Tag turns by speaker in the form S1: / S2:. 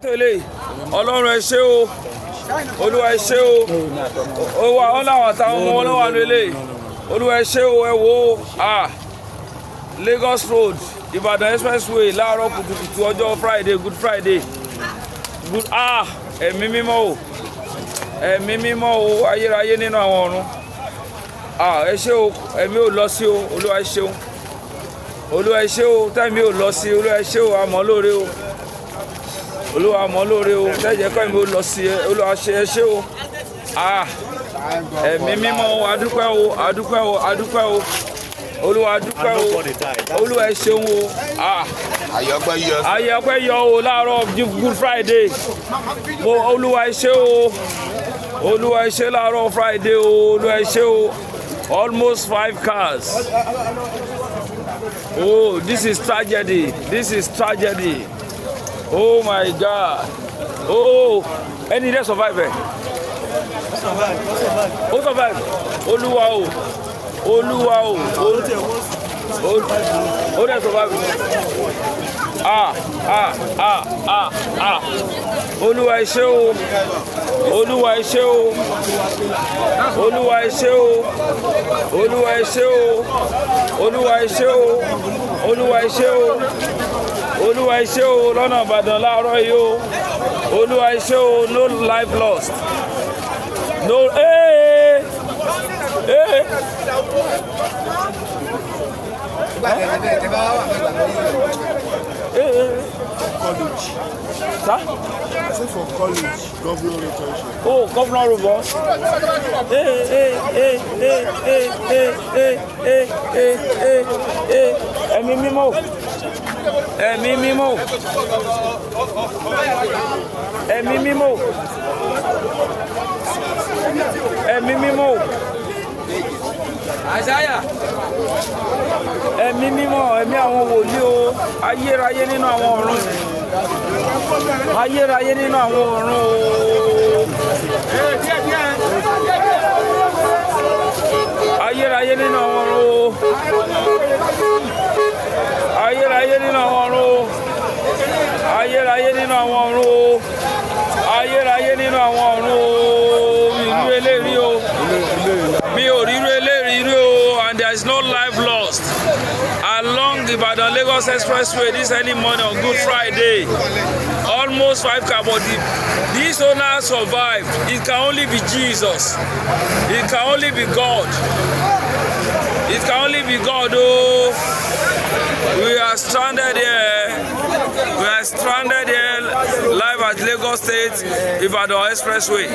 S1: Ọlọ́run ẹ ṣé o. Olúwa ẹ ṣé o. Ó wà ọ́ láwọn àtàwọn ọmọ wọn wà lélẹ̀. Olúwa ẹ ṣé o, ẹ wò ó. Lagos Road, Ibadan expressway láàárọ̀ kùtùkùtù ọjọ́ Friday, Good Friday. Ẹ̀mí mímọ́ o. Ẹ̀mí mímọ́ o, ayérayé nínú àwọn ọ̀run. Ẹ ṣé o, ẹ̀mí ò lọ sí o, Olúwa ẹ ṣé o. Olúwa ẹ ṣé o, tẹ́mi ò lọ sí, Olúwa ẹ ṣé o, àmọ́ lóore o. Olúwa àmọ́ lóore o, tẹ́jẹ́ kọ́ ẹ̀mí ò lọ sí, Olúwa ṣe ẹ ṣé o. Ẹ̀mí mímọ́ o, adúpẹ́ o, adúpẹ́ o, adúpẹ́ o. Olúwa adúpẹ́ o, Olúwa ẹ ṣeun o. Ayé ọpẹ́ yọ o láàárọ̀ Good Friday. Olúwa ẹ ṣé o. Olúwa ẹ ṣé láàárọ̀ Friday o. Olúwa ẹ ṣé o. Almost 5 cars. Oh, this is tragedy. This is tragedy. Oh my God. Oh, any day survive? Ó survive. Olúwa o. Olúwa o. Ó dẹ̀ survive. Olúwa ẹ ṣé o. Olúwa ẹ ṣé o. Olúwa ẹ ṣé o. Olúwa ẹ ṣé o. Olúwa ẹ ṣé o. Olúwa ẹ ṣé o. Olúwa ẹ ṣé o lọ́nà Ìbàdàn láàárọ̀ yìí o. Olúwa ẹ ṣé o, no life lost. No,
S2: college.
S1: Sir?
S2: I said for college, governor retention.
S1: Oh, governor Rubo. Ẹ̀mí mímọ́. Ẹ̀mí mímọ́. Ẹ̀mí mímọ́. Ẹ̀mí mímọ́. Àṣàyà. Ẹ̀mí mímọ́, ẹ̀mí àwọn wòlíì o, ayérayé nínú àwọn ọ̀run. Ayérayé nínú àwọn ọ̀run o. Ayérayé nínú àwọn ọ̀run o. Ayérayé nínú àwọn ọ̀run o. Ayérayé nínú àwọn ọ̀run o. Ayérayé nínú àwọn ọ̀run o. Ìlú eléyìí o. Mi ò rí irú eléyìí rí o, and there is no life lost along the Ibadan Lagos expressway this early morning on Good Friday. Almost 5 cars, but this owner survived. It can only be Jesus. It can only be God. It can only be God. Oh, we are stranded here. We are stranded here live at Lagos State Ibadan expressway.